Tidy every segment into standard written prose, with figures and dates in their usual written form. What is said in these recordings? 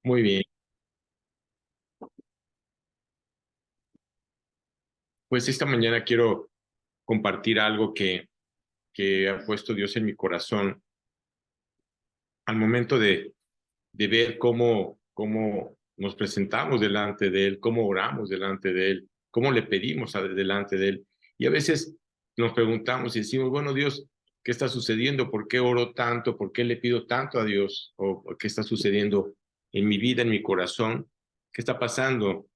Muy bien. Pues esta mañana quiero compartir algo que ha puesto Dios en mi corazón al momento de ver cómo nos presentamos delante de Él, cómo oramos delante de Él, cómo le pedimos delante de Él. Y a veces nos preguntamos y decimos, bueno, Dios, ¿qué está sucediendo? ¿Por qué oro tanto? ¿Por qué le pido tanto a Dios? ¿O qué está sucediendo en mi vida, en mi corazón? ¿Qué está pasando?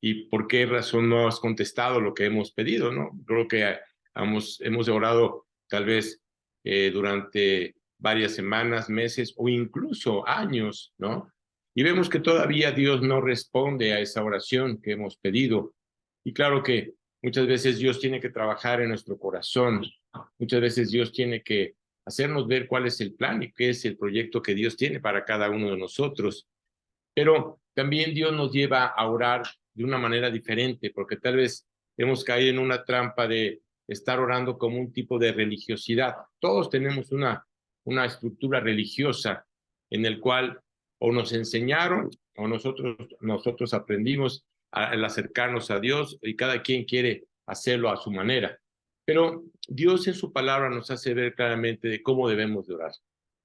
¿Y por qué razón no has contestado lo que hemos pedido? ¿No? Creo que hemos orado tal vez durante varias semanas, meses o incluso años, ¿no? Y vemos que todavía Dios no responde a esa oración que hemos pedido. Y claro que muchas veces Dios tiene que trabajar en nuestro corazón, muchas veces Dios tiene que hacernos ver cuál es el plan y qué es el proyecto que Dios tiene para cada uno de nosotros. Pero también Dios nos lleva a orar de una manera diferente, porque tal vez hemos caído en una trampa de estar orando como un tipo de religiosidad. Todos tenemos una estructura religiosa en el cual o nos enseñaron o nosotros aprendimos al acercarnos a Dios y cada quien quiere hacerlo a su manera. Pero Dios en su palabra nos hace ver claramente de cómo debemos de orar,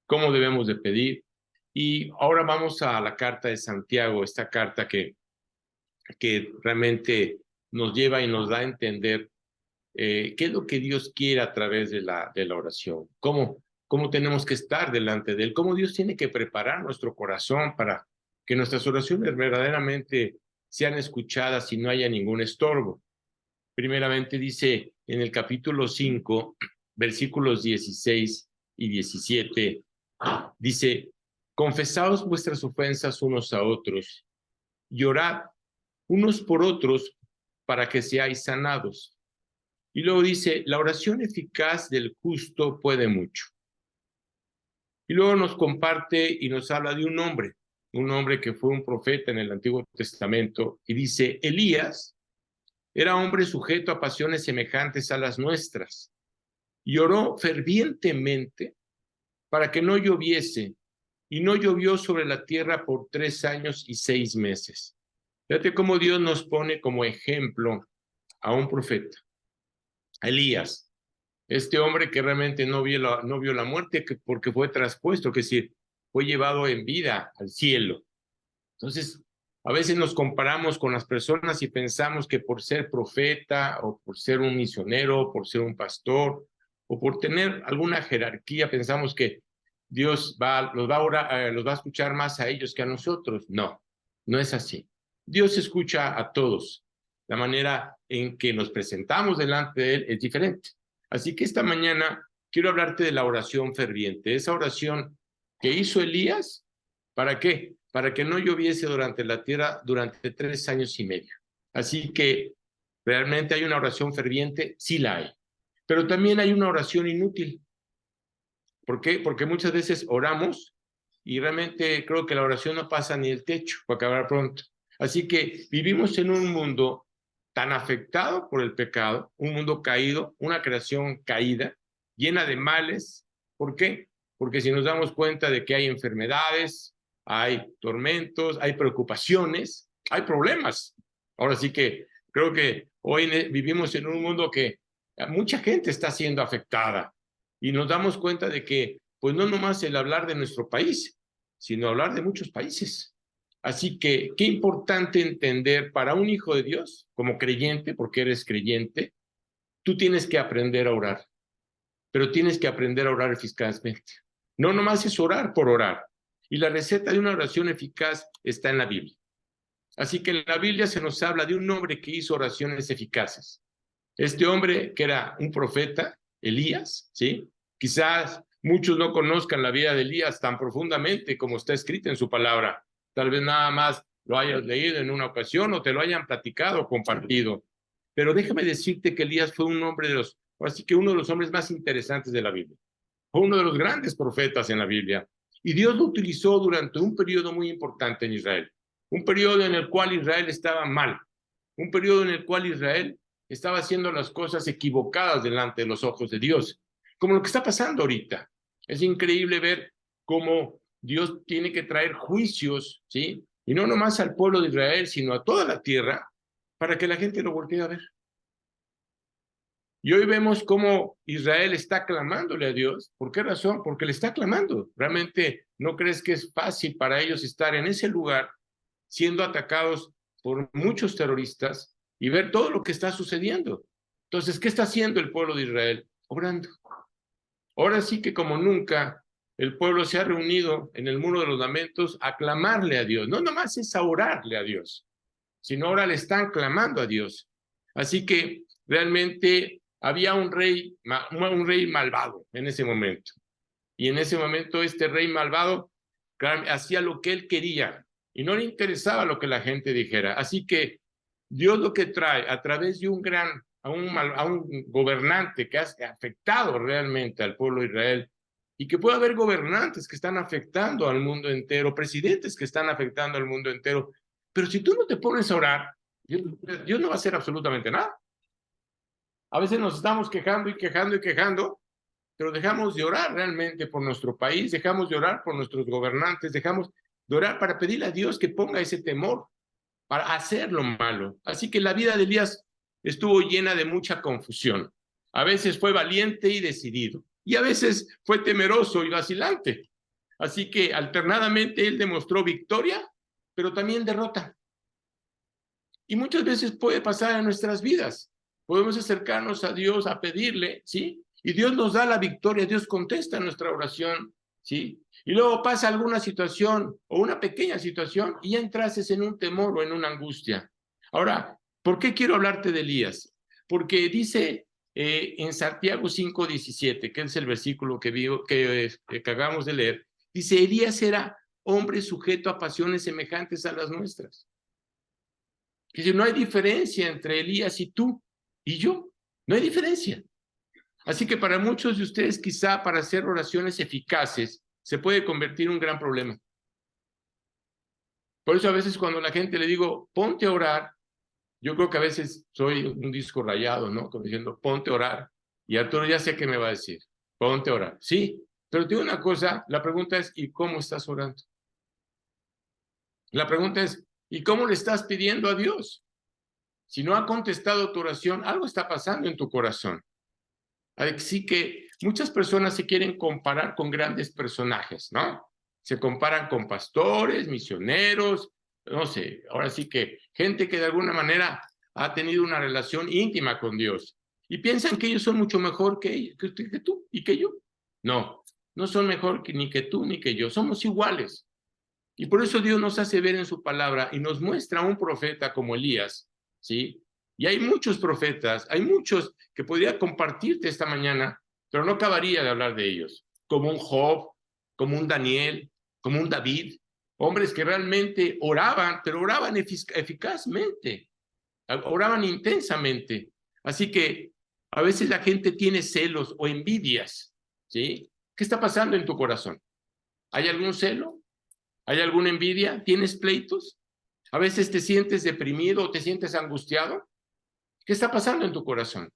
cómo debemos de pedir. Y ahora vamos a la carta de Santiago, esta carta que realmente nos lleva y nos da a entender qué es lo que Dios quiere a través de la oración, cómo tenemos que estar delante de Él, cómo Dios tiene que preparar nuestro corazón para que nuestras oraciones verdaderamente sean escuchadas y no haya ningún estorbo. Primeramente dice en el capítulo 5, versículos 16 y 17, dice, confesaos vuestras ofensas unos a otros y orad unos por otros para que seáis sanados. Y luego dice, la oración eficaz del justo puede mucho. Y luego nos comparte y nos habla de un hombre que fue un profeta en el Antiguo Testamento, y dice, Elías era hombre sujeto a pasiones semejantes a las nuestras, y oró fervientemente para que no lloviese, y no llovió sobre la tierra por 3 años y 6 meses. Fíjate cómo Dios nos pone como ejemplo a un profeta, a Elías, este hombre que realmente no vio la muerte porque fue traspuesto, que es decir, fue llevado en vida al cielo. Entonces, a veces nos comparamos con las personas y pensamos que por ser profeta o por ser un misionero, o por ser un pastor o por tener alguna jerarquía, pensamos que Dios los va a escuchar más a ellos que a nosotros. No, no es así. Dios escucha a todos. La manera en que nos presentamos delante de Él es diferente. Así que esta mañana quiero hablarte de la oración ferviente, esa oración que hizo Elías. ¿Para qué? Para que no lloviese durante la tierra durante 3 años y medio. Así que realmente hay una oración ferviente, sí la hay. Pero también hay una oración inútil. ¿Por qué? Porque muchas veces oramos y realmente creo que la oración no pasa ni el techo para acabar pronto. Así que vivimos en un mundo tan afectado por el pecado, un mundo caído, una creación caída, llena de males. ¿Por qué? Porque si nos damos cuenta de que hay enfermedades, hay tormentos, hay preocupaciones, hay problemas. Ahora sí que creo que hoy vivimos en un mundo que mucha gente está siendo afectada y nos damos cuenta de que, pues no nomás el hablar de nuestro país, sino hablar de muchos países. Así que, qué importante entender para un hijo de Dios, como creyente, porque eres creyente, tú tienes que aprender a orar, pero tienes que aprender a orar eficazmente. No nomás es orar por orar. Y la receta de una oración eficaz está en la Biblia. Así que en la Biblia se nos habla de un hombre que hizo oraciones eficaces. Este hombre que era un profeta, Elías, ¿sí? Quizás muchos no conozcan la vida de Elías tan profundamente como está escrita en su palabra. Tal vez nada más lo hayas leído en una ocasión o te lo hayan platicado o compartido. Pero déjame decirte que Elías fue un hombre así que uno de los hombres más interesantes de la Biblia. Fue uno de los grandes profetas en la Biblia. Y Dios lo utilizó durante un periodo muy importante en Israel. Un periodo en el cual Israel estaba mal. Un periodo en el cual Israel estaba haciendo las cosas equivocadas delante de los ojos de Dios, como lo que está pasando ahorita. Es increíble ver cómo Dios tiene que traer juicios, ¿sí? Y no nomás al pueblo de Israel, sino a toda la tierra, para que la gente lo voltee a ver. Y hoy vemos cómo Israel está clamándole a Dios. ¿Por qué razón? Porque le está clamando. ¿Realmente no crees que es fácil para ellos estar en ese lugar siendo atacados por muchos terroristas y ver todo lo que está sucediendo? Entonces, ¿qué está haciendo el pueblo de Israel? Orando. Ahora sí que como nunca el pueblo se ha reunido en el Muro de los Lamentos a clamarle a Dios. No nomás es a orarle a Dios, sino ahora le están clamando a Dios. Así que realmente había un rey malvado en ese momento. Y en ese momento este rey malvado hacía lo que él quería y no le interesaba lo que la gente dijera. Así que Dios lo que trae a través de a un gobernante que ha afectado realmente al pueblo de Israel, y que puede haber gobernantes que están afectando al mundo entero, presidentes que están afectando al mundo entero, pero si tú no te pones a orar, Dios no va a hacer absolutamente nada. A veces nos estamos quejando y quejando y quejando, pero dejamos de orar realmente por nuestro país, dejamos de orar por nuestros gobernantes, dejamos de orar para pedirle a Dios que ponga ese temor para hacer lo malo. Así que la vida de Elías estuvo llena de mucha confusión. A veces fue valiente y decidido, y a veces fue temeroso y vacilante. Así que alternadamente él demostró victoria, pero también derrota. Y muchas veces puede pasar en nuestras vidas. Podemos acercarnos a Dios a pedirle, ¿sí? Y Dios nos da la victoria, Dios contesta nuestra oración, ¿sí? Y luego pasa alguna situación o una pequeña situación y ya entrases en un temor o en una angustia. Ahora, ¿por qué quiero hablarte de Elías? Porque dice en Santiago 5:17, que es el versículo que acabamos de leer, dice, Elías era hombre sujeto a pasiones semejantes a las nuestras. Dice, no hay diferencia entre Elías y tú y yo, no hay diferencia. Así que para muchos de ustedes, quizá para hacer oraciones eficaces, se puede convertir en un gran problema. Por eso a veces cuando a la gente le digo, ponte a orar, yo creo que a veces soy un disco rayado, ¿no? Como diciendo, ponte a orar. Y Arturo ya sé qué me va a decir, ponte a orar. Sí, pero te digo una cosa, la pregunta es, ¿y cómo estás orando? La pregunta es, ¿y cómo le estás pidiendo a Dios? Si no ha contestado tu oración, algo está pasando en tu corazón. Así que muchas personas se quieren comparar con grandes personajes, ¿no? Se comparan con pastores, misioneros, no sé, ahora sí que gente que de alguna manera ha tenido una relación íntima con Dios y piensan que ellos son mucho mejor que tú y que yo. No, no son mejor ni que tú ni que yo, somos iguales. Y por eso Dios nos hace ver en su palabra y nos muestra a un profeta como Elías, ¿sí? Y hay muchos profetas, hay muchos que podría compartirte esta mañana, pero no acabaría de hablar de ellos, como un Job, como un Daniel, como un David, hombres que realmente oraban, pero oraban eficazmente, oraban intensamente. Así que a veces la gente tiene celos o envidias, ¿sí? ¿Qué está pasando en tu corazón? ¿Hay algún celo? ¿Hay alguna envidia? ¿Tienes pleitos? ¿A veces te sientes deprimido o te sientes angustiado? ¿Qué está pasando en tu corazón?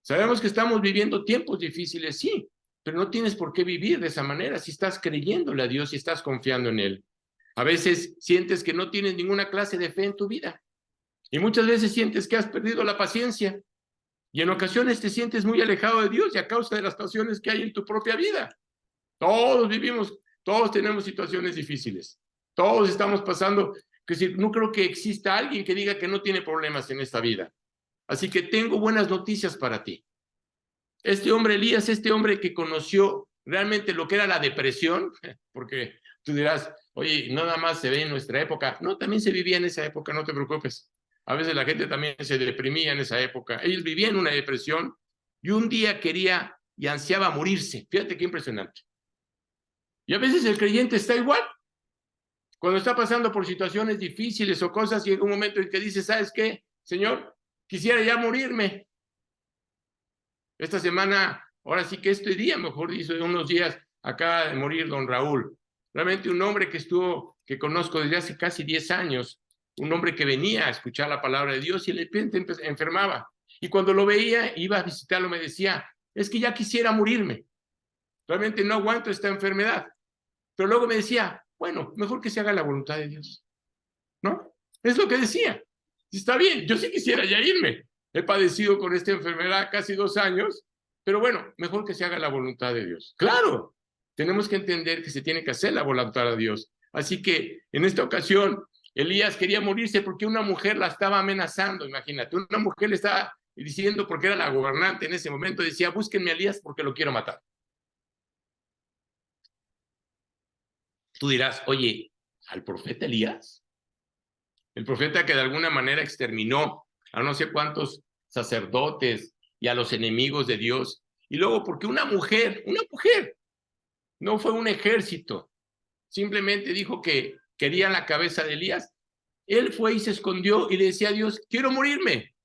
Sabemos que estamos viviendo tiempos difíciles, sí, pero no tienes por qué vivir de esa manera si estás creyéndole a Dios y estás confiando en Él. A veces sientes que no tienes ninguna clase de fe en tu vida y muchas veces sientes que has perdido la paciencia y en ocasiones te sientes muy alejado de Dios y a causa de las pasiones que hay en tu propia vida. Todos vivimos, todos tenemos situaciones difíciles. Todos estamos pasando, que si, no creo que exista alguien que diga que no tiene problemas en esta vida. Así que tengo buenas noticias para ti. Este hombre Elías, este hombre que conoció realmente lo que era la depresión, porque tú dirás, oye, no nada más se ve en nuestra época. No, también se vivía en esa época, no te preocupes. A veces la gente también se deprimía en esa época. Él vivía en una depresión y un día quería y ansiaba morirse. Fíjate qué impresionante. Y a veces el creyente está igual. Cuando está pasando por situaciones difíciles o cosas y en un momento en que dice, ¿sabes qué, Señor? Quisiera ya morirme. Esta semana, ahora sí que este día, mejor dicho, de unos días, acaba de morir don Raúl. Realmente un hombre que conozco desde hace casi 10 años, un hombre que venía a escuchar la palabra de Dios y de repente enfermaba. Y cuando lo veía, iba a visitarlo, me decía, es que ya quisiera morirme. Realmente no aguanto esta enfermedad. pero luego me decía, bueno, mejor que se haga la voluntad de Dios, ¿no? Es lo que decía. Está bien, yo sí quisiera ya irme. He padecido con esta enfermedad casi 2 años, pero bueno, mejor que se haga la voluntad de Dios. Claro, tenemos que entender que se tiene que hacer la voluntad de Dios. Así que en esta ocasión, Elías quería morirse porque una mujer la estaba amenazando, imagínate, una mujer le estaba diciendo, porque era la gobernante en ese momento, decía, búsquenme a Elías porque lo quiero matar. Tú dirás, oye, ¿al profeta Elías? El profeta que de alguna manera exterminó a no sé cuántos sacerdotes y a los enemigos de Dios. Y luego porque una mujer, no fue un ejército, simplemente dijo que quería la cabeza de Elías. Él fue y se escondió y le decía a Dios, quiero morirme.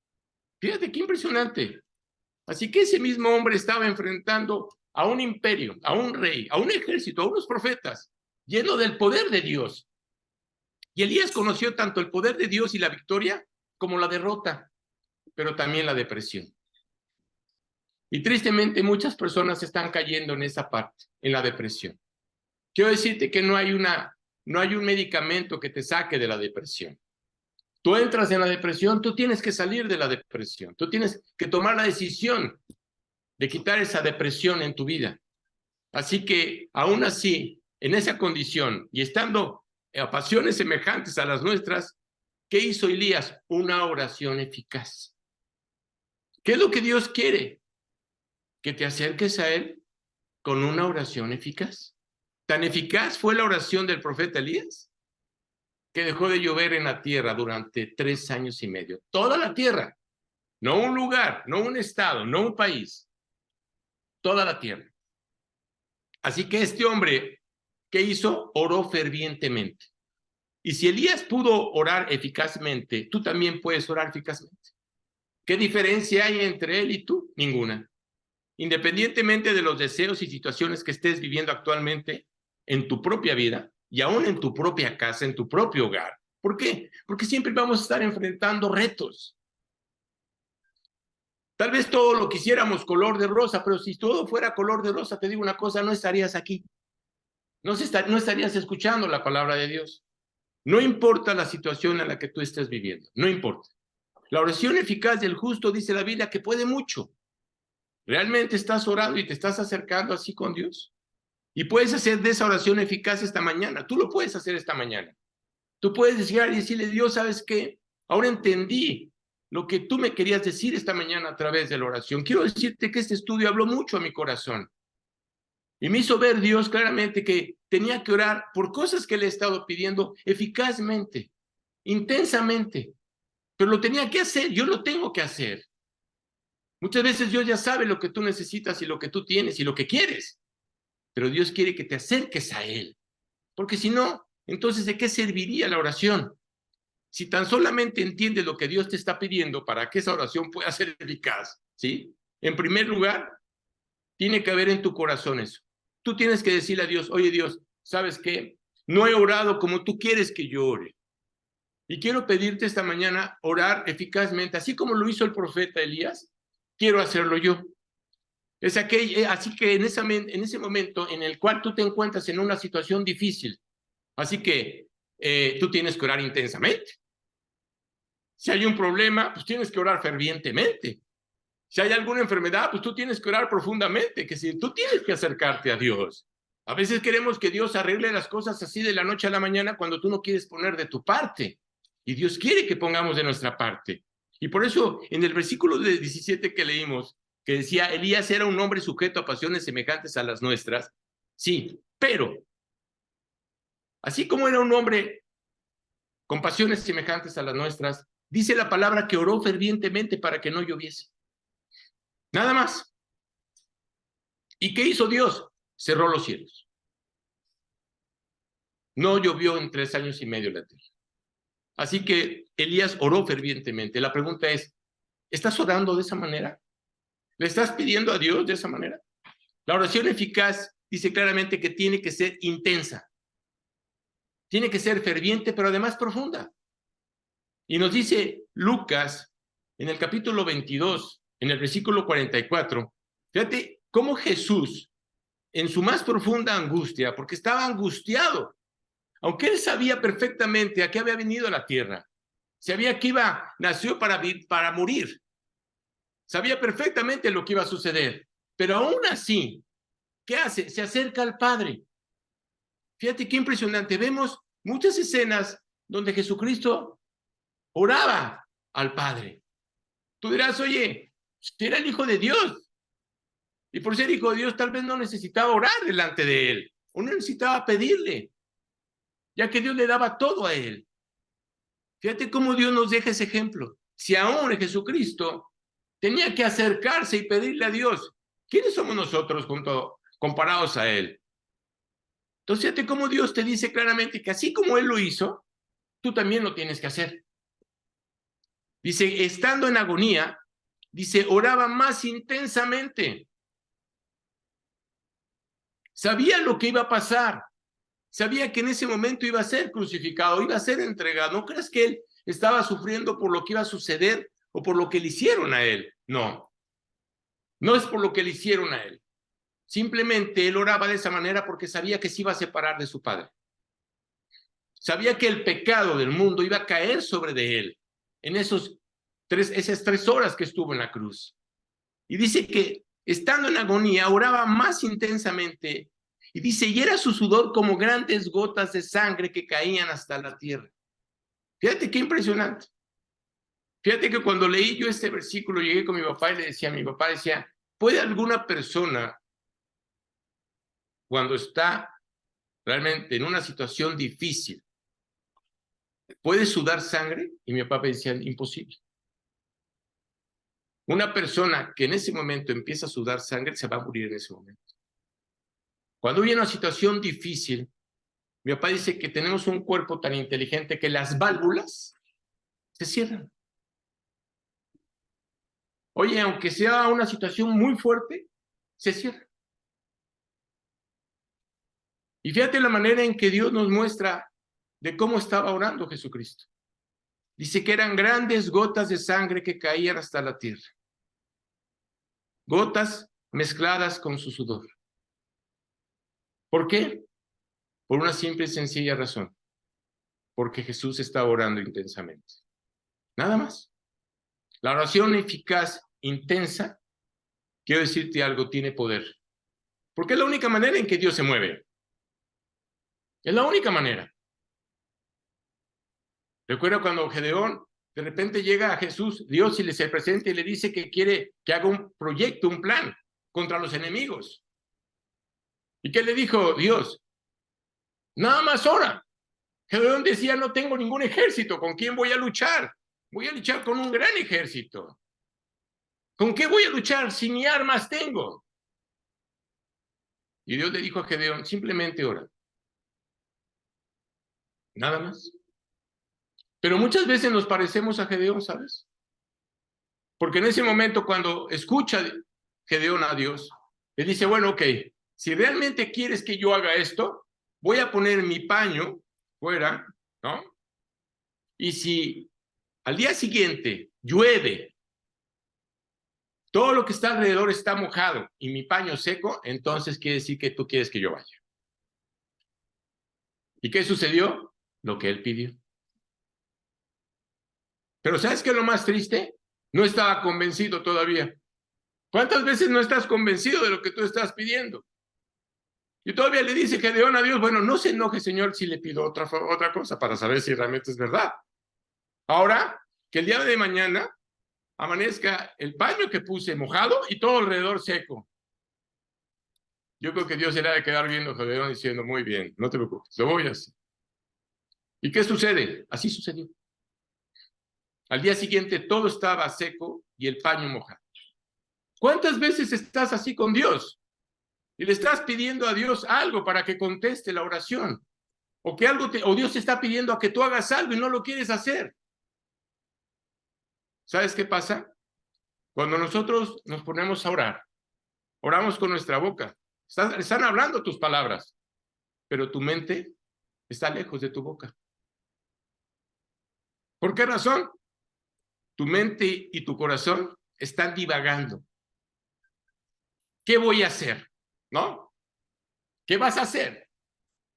Fíjate qué impresionante. Así que ese mismo hombre estaba enfrentando a un imperio, a un rey, a un ejército, a unos profetas, lleno del poder de Dios. Y Elías conoció tanto el poder de Dios y la victoria como la derrota, pero también la depresión. Y tristemente muchas personas están cayendo en esa parte, en la depresión. Quiero decirte que no hay un medicamento que te saque de la depresión. Tú entras en la depresión, tú tienes que salir de la depresión, tú tienes que tomar la decisión de quitar esa depresión en tu vida. Así que aún así, en esa condición y estando a pasiones semejantes a las nuestras, ¿qué hizo Elías? Una oración eficaz. ¿Qué es lo que Dios quiere? Que te acerques a Él con una oración eficaz. Tan eficaz fue la oración del profeta Elías que dejó de llover en la tierra durante 3 años y medio. Toda la tierra, no un lugar, no un estado, no un país, toda la tierra. Así que este hombre, ¿qué hizo? Oró fervientemente. Y si Elías pudo orar eficazmente, tú también puedes orar eficazmente. ¿Qué diferencia hay entre él y tú? Ninguna. Independientemente de los deseos y situaciones que estés viviendo actualmente en tu propia vida y aún en tu propia casa, en tu propio hogar. ¿Por qué? Porque siempre vamos a estar enfrentando retos. Tal vez todo lo quisiéramos color de rosa, pero si todo fuera color de rosa, te digo una cosa, no estarías aquí. No estarías escuchando la palabra de Dios. No importa la situación en la que tú estés viviendo, no importa. La oración eficaz del justo, dice la Biblia, que puede mucho. ¿Realmente estás orando y te estás acercando así con Dios? Y puedes hacer de esa oración eficaz esta mañana. Tú lo puedes hacer esta mañana. Tú puedes llegar y decirle, Dios, ¿sabes qué? Ahora entendí lo que tú me querías decir esta mañana a través de la oración. Quiero decirte que este estudio habló mucho a mi corazón. Y me hizo ver Dios claramente que tenía que orar por cosas que le he estado pidiendo eficazmente, intensamente. Pero lo tenía que hacer, yo lo tengo que hacer. Muchas veces Dios ya sabe lo que tú necesitas y lo que tú tienes y lo que quieres. Pero Dios quiere que te acerques a Él. Porque si no, entonces ¿de qué serviría la oración? Si tan solamente entiendes lo que Dios te está pidiendo para que esa oración pueda ser eficaz, ¿sí? En primer lugar, tiene que haber en tu corazón eso. Tú tienes que decirle a Dios, oye Dios, ¿sabes qué? No he orado como tú quieres que yo ore. Y quiero pedirte esta mañana orar eficazmente, así como lo hizo el profeta Elías, quiero hacerlo yo. Así que en ese momento en el cual tú te encuentras en una situación difícil, así que tú tienes que orar intensamente. Si hay un problema, pues tienes que orar fervientemente. Si hay alguna enfermedad, pues tú tienes que orar profundamente, que si tú tienes que acercarte a Dios. A veces queremos que Dios arregle las cosas así de la noche a la mañana cuando tú no quieres poner de tu parte. Y Dios quiere que pongamos de nuestra parte. Y por eso en el versículo 17 que leímos, que decía, Elías era un hombre sujeto a pasiones semejantes a las nuestras. Sí, pero así como era un hombre con pasiones semejantes a las nuestras, dice la palabra que oró fervientemente para que no lloviese. Nada más. ¿Y qué hizo Dios? Cerró los cielos. No llovió en 3 años y medio la tierra. Así que Elías oró fervientemente. La pregunta es, ¿estás orando de esa manera? ¿Le estás pidiendo a Dios de esa manera? La oración eficaz dice claramente que tiene que ser intensa. Tiene que ser ferviente, pero además profunda. Y nos dice Lucas, en el capítulo 22, en el versículo 44, fíjate cómo Jesús en su más profunda angustia, porque estaba angustiado, aunque él sabía perfectamente a qué había venido a la tierra, sabía que nació para morir, sabía perfectamente lo que iba a suceder, pero aún así, ¿qué hace? Se acerca al Padre. Fíjate qué impresionante, vemos muchas escenas donde Jesucristo oraba al Padre. Tú dirás, oye, si era el Hijo de Dios, y por ser Hijo de Dios tal vez no necesitaba orar delante de Él, o no necesitaba pedirle, ya que Dios le daba todo a Él. Fíjate cómo Dios nos deja ese ejemplo. Si aún Jesucristo tenía que acercarse y pedirle a Dios, ¿quiénes somos nosotros comparados a Él? Entonces fíjate cómo Dios te dice claramente que así como Él lo hizo, tú también lo tienes que hacer. Dice, estando en agonía, dice, oraba más intensamente. Sabía lo que iba a pasar. Sabía que en ese momento iba a ser crucificado, iba a ser entregado. ¿No crees que él estaba sufriendo por lo que iba a suceder o por lo que le hicieron a él? No, no es por lo que le hicieron a él. Simplemente él oraba de esa manera porque sabía que se iba a separar de su padre. Sabía que el pecado del mundo iba a caer sobre de él en esas 3 horas que estuvo en la cruz. Y dice que estando en agonía oraba más intensamente. Y dice, y era su sudor como grandes gotas de sangre que caían hasta la tierra. Fíjate qué impresionante. Fíjate que cuando leí yo este versículo, llegué con mi papá y le decía, mi papá decía, ¿puede alguna persona, cuando está realmente en una situación difícil, puede sudar sangre? Y mi papá decía, imposible. Una persona que en ese momento empieza a sudar sangre se va a morir en ese momento. Cuando viene una situación difícil, mi papá dice que tenemos un cuerpo tan inteligente que las válvulas se cierran. Oye, aunque sea una situación muy fuerte, se cierra. Y fíjate la manera en que Dios nos muestra de cómo estaba orando Jesucristo. Dice que eran grandes gotas de sangre que caían hasta la tierra. Gotas mezcladas con su sudor. ¿Por qué? Por una simple y sencilla razón. Porque Jesús estaba orando intensamente. Nada más. La oración eficaz, intensa, quiero decirte algo, tiene poder. Porque es la única manera en que Dios se mueve. Es la única manera. Recuerda cuando Gedeón de repente llega a Jesús, Dios, y se presenta y le dice que quiere que haga un proyecto, un plan contra los enemigos. ¿Y qué le dijo Dios? Nada más ora. Gedeón decía, no tengo ningún ejército, ¿con quién voy a luchar? Voy a luchar con un gran ejército. ¿Con qué voy a luchar si ni armas tengo? Y Dios le dijo a Gedeón, simplemente ora. Nada más. Pero muchas veces nos parecemos a Gedeón, ¿sabes? Porque en ese momento cuando escucha Gedeón a Dios, le dice, bueno, ok, si realmente quieres que yo haga esto, voy a poner mi paño fuera, ¿no? Y si al día siguiente llueve, todo lo que está alrededor está mojado y mi paño seco, entonces quiere decir que tú quieres que yo vaya. ¿Y qué sucedió? Lo que él pidió. Pero ¿sabes qué es lo más triste? No estaba convencido todavía. ¿Cuántas veces no estás convencido de lo que tú estás pidiendo? Y todavía le dice Gedeón a Dios, bueno, no se enoje, Señor, si le pido otra cosa para saber si realmente es verdad. Ahora, que el día de mañana amanezca el paño que puse mojado y todo alrededor seco. Yo creo que Dios será de quedar viendo a Gedeón diciendo, muy bien, no te preocupes, lo voy a hacer. ¿Y qué sucede? Así sucedió. Al día siguiente todo estaba seco y el paño mojado. ¿Cuántas veces estás así con Dios? Y le estás pidiendo a Dios algo para que conteste la oración. O que o Dios te está pidiendo a que tú hagas algo y no lo quieres hacer. ¿Sabes qué pasa? Cuando nosotros nos ponemos a orar, oramos con nuestra boca. Están hablando tus palabras, pero tu mente está lejos de tu boca. ¿Por qué razón? Tu mente y tu corazón están divagando. ¿Qué voy a hacer? ¿No? ¿Qué vas a hacer?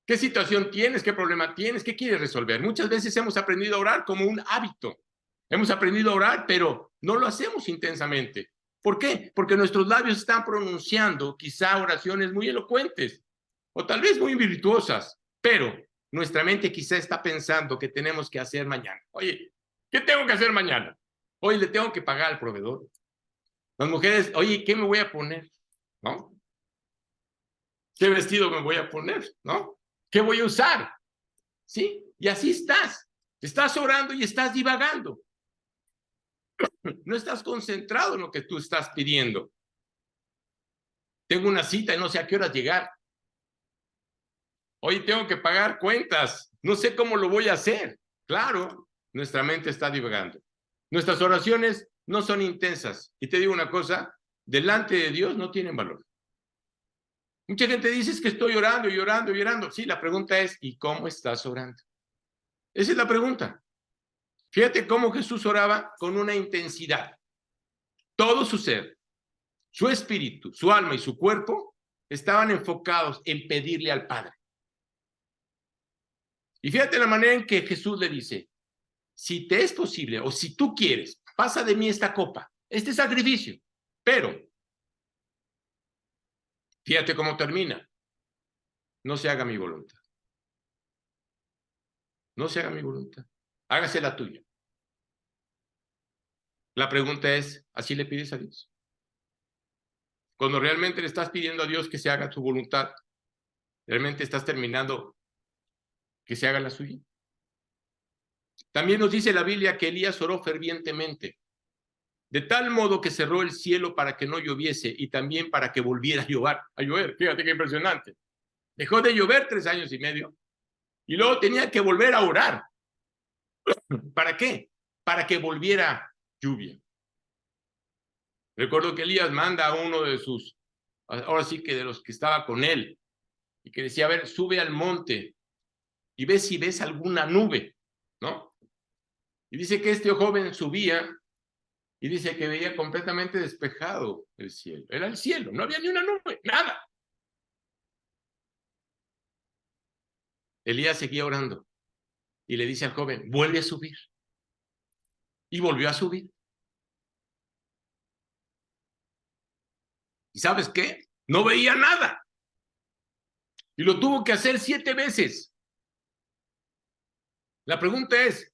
¿Qué situación tienes? ¿Qué problema tienes? ¿Qué quieres resolver? Muchas veces hemos aprendido a orar como un hábito. Hemos aprendido a orar, pero no lo hacemos intensamente. ¿Por qué? Porque nuestros labios están pronunciando quizá oraciones muy elocuentes o tal vez muy virtuosas, pero nuestra mente quizá está pensando que tenemos que hacer mañana. Oye, ¿qué tengo que hacer mañana? Hoy le tengo que pagar al proveedor. Las mujeres, oye, ¿qué me voy a poner? ¿No? ¿Qué vestido me voy a poner? ¿No? ¿Qué voy a usar? ¿Sí? Y así estás. Estás orando y estás divagando. No estás concentrado en lo que tú estás pidiendo. Tengo una cita y no sé a qué horas llegar. Hoy tengo que pagar cuentas. No sé cómo lo voy a hacer. Claro, nuestra mente está divagando. Nuestras oraciones no son intensas. Y te digo una cosa, delante de Dios no tienen valor. Mucha gente dice es que estoy orando y orando y orando. Sí, la pregunta es, ¿y cómo estás orando? Esa es la pregunta. Fíjate cómo Jesús oraba con una intensidad. Todo su ser, su espíritu, su alma y su cuerpo estaban enfocados en pedirle al Padre. Y fíjate la manera en que Jesús le dice, si te es posible o si tú quieres, pasa de mí esta copa, este sacrificio. Pero, fíjate cómo termina. No se haga mi voluntad. No se haga mi voluntad. Hágase la tuya. La pregunta es, ¿así le pides a Dios? Cuando realmente le estás pidiendo a Dios que se haga tu voluntad, ¿realmente estás terminando que se haga la suya? También nos dice la Biblia que Elías oró fervientemente, de tal modo que cerró el cielo para que no lloviese y también para que volviera a llover. Fíjate qué impresionante. Dejó de llover 3 años y medio y luego tenía que volver a orar. ¿Para qué? Para que volviera lluvia. Recuerdo que Elías manda a uno de sus, ahora sí que de los que estaba con él, y que decía, a ver, sube al monte y ve si ves alguna nube, ¿no? Y dice que este joven subía y dice que veía completamente despejado el cielo. Era el cielo, no había ni una nube, nada. Elías seguía orando y le dice al joven, vuelve a subir. Y volvió a subir. ¿Y sabes qué? No veía nada. Y lo tuvo que hacer 7 veces. La pregunta es,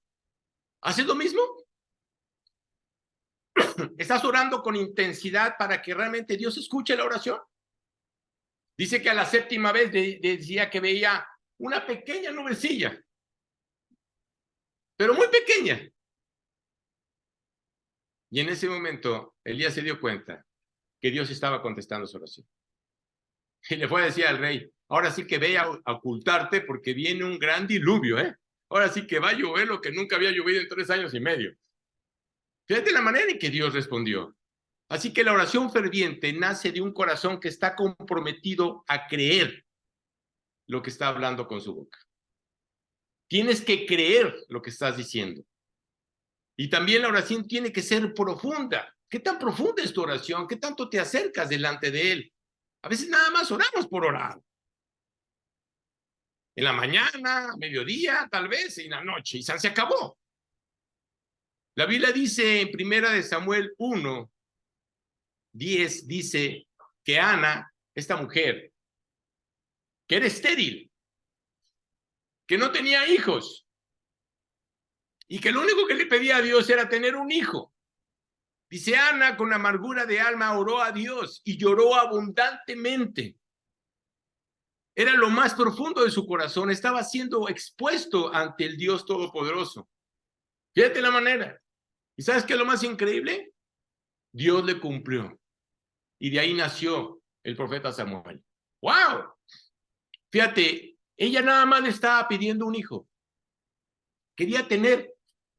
¿haces lo mismo? ¿Estás orando con intensidad para que realmente Dios escuche la oración? Dice que a la 7ª vez decía que veía una pequeña nubecilla, pero muy pequeña. Y en ese momento, Elías se dio cuenta que Dios estaba contestando su oración. Y le fue a decir al rey, ahora sí que ve a ocultarte porque viene un gran diluvio, ¿eh? Ahora sí que va a llover lo que nunca había llovido en 3 años y medio. Fíjate la manera en que Dios respondió. Así que la oración ferviente nace de un corazón que está comprometido a creer lo que está hablando con su boca. Tienes que creer lo que estás diciendo. Y también la oración tiene que ser profunda. ¿Qué tan profunda es tu oración? ¿Qué tanto te acercas delante de Él? A veces nada más oramos por orar. En la mañana, mediodía, tal vez, y en la noche, y se acabó. La Biblia dice en 1 Samuel 1:10, dice que Ana, esta mujer, que era estéril, que no tenía hijos, y que lo único que le pedía a Dios era tener un hijo. Dice Ana, con amargura de alma, oró a Dios y lloró abundantemente. Era lo más profundo de su corazón, estaba siendo expuesto ante el Dios Todopoderoso. Fíjate la manera. ¿Y sabes qué es lo más increíble? Dios le cumplió. Y de ahí nació el profeta Samuel. ¡Wow! Fíjate, ella nada más le estaba pidiendo un hijo. Quería tener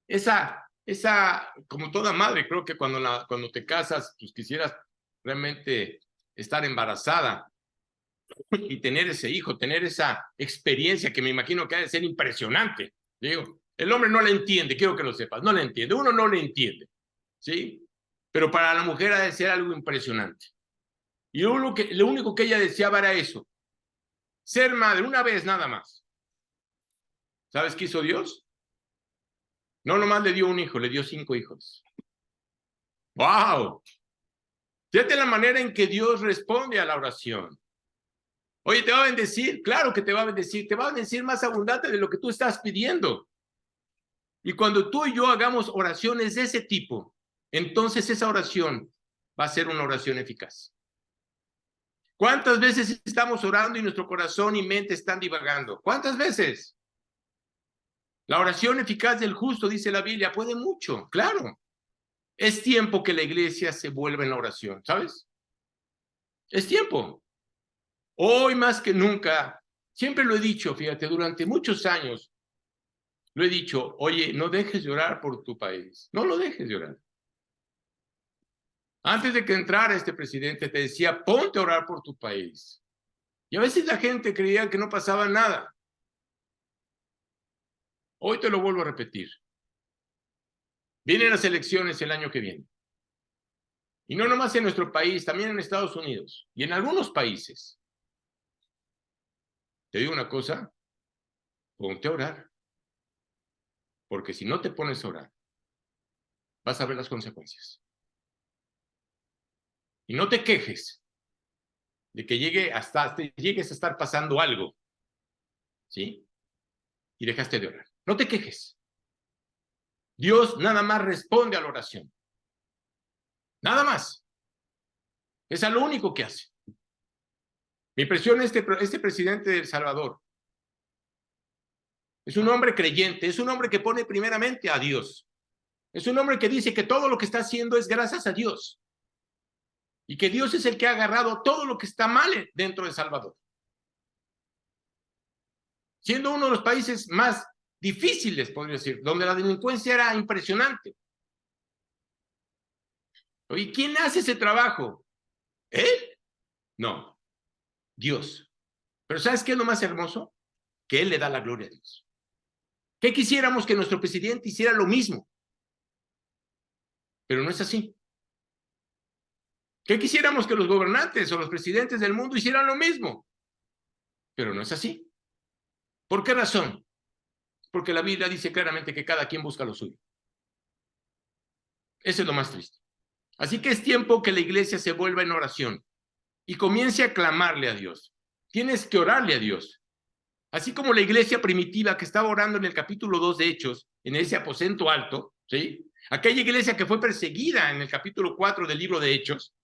esa, como toda madre, creo que cuando te casas, pues quisieras realmente estar embarazada y tener ese hijo, tener esa experiencia que me imagino que ha de ser impresionante. Digo, el hombre no le entiende, quiero que lo sepas, no le entiende, uno no le entiende, ¿sí? Pero para la mujer ha de ser algo impresionante. Y lo único que ella deseaba era eso, ser madre, una vez nada más. ¿Sabes qué hizo Dios? No nomás le dio un hijo, le dio 5 hijos. ¡Wow! Fíjate la manera en que Dios responde a la oración. Oye, ¿te va a bendecir? Claro que te va a bendecir. Te va a bendecir más abundante de lo que tú estás pidiendo. Y cuando tú y yo hagamos oraciones de ese tipo, entonces esa oración va a ser una oración eficaz. ¿Cuántas veces estamos orando y nuestro corazón y mente están divagando? ¿Cuántas veces? La oración eficaz del justo, dice la Biblia, puede mucho, claro. Es tiempo que la iglesia se vuelva en la oración, ¿sabes? Es tiempo. Hoy más que nunca, siempre lo he dicho, fíjate, durante muchos años, lo he dicho, oye, no dejes de orar por tu país, no lo dejes de orar. Antes de que entrara este presidente te decía, ponte a orar por tu país. Y a veces la gente creía que no pasaba nada. Hoy te lo vuelvo a repetir. Vienen las elecciones el año que viene. Y no nomás en nuestro país, también en Estados Unidos y en algunos países. Te digo una cosa, ponte a orar. Porque si no te pones a orar, vas a ver las consecuencias. Y no te quejes de que llegues a estar pasando algo, ¿sí? Y dejaste de orar. No te quejes. Dios nada más responde a la oración. Nada más. Es a lo único que hace. Me impresiona este presidente de El Salvador. Es un hombre creyente, es un hombre que pone primeramente a Dios. Es un hombre que dice que todo lo que está haciendo es gracias a Dios. Y que Dios es el que ha agarrado todo lo que está mal dentro de El Salvador. Siendo uno de los países más difíciles, podría decir, donde la delincuencia era impresionante. Oye, ¿quién hace ese trabajo? ¿Él? No, Dios. Pero ¿sabes qué es lo más hermoso? Que Él le da la gloria a Dios. ¿Qué quisiéramos que nuestro presidente hiciera lo mismo? Pero no es así. ¿Qué quisiéramos que los gobernantes o los presidentes del mundo hicieran lo mismo? Pero no es así. ¿Por qué razón? Porque la Biblia dice claramente que cada quien busca lo suyo. Eso es lo más triste. Así que es tiempo que la iglesia se vuelva en oración y comience a clamarle a Dios. Tienes que orarle a Dios. Así como la iglesia primitiva que estaba orando en el capítulo 2 de Hechos, en ese aposento alto, ¿sí? Aquella iglesia que fue perseguida en el capítulo 4 del libro de Hechos,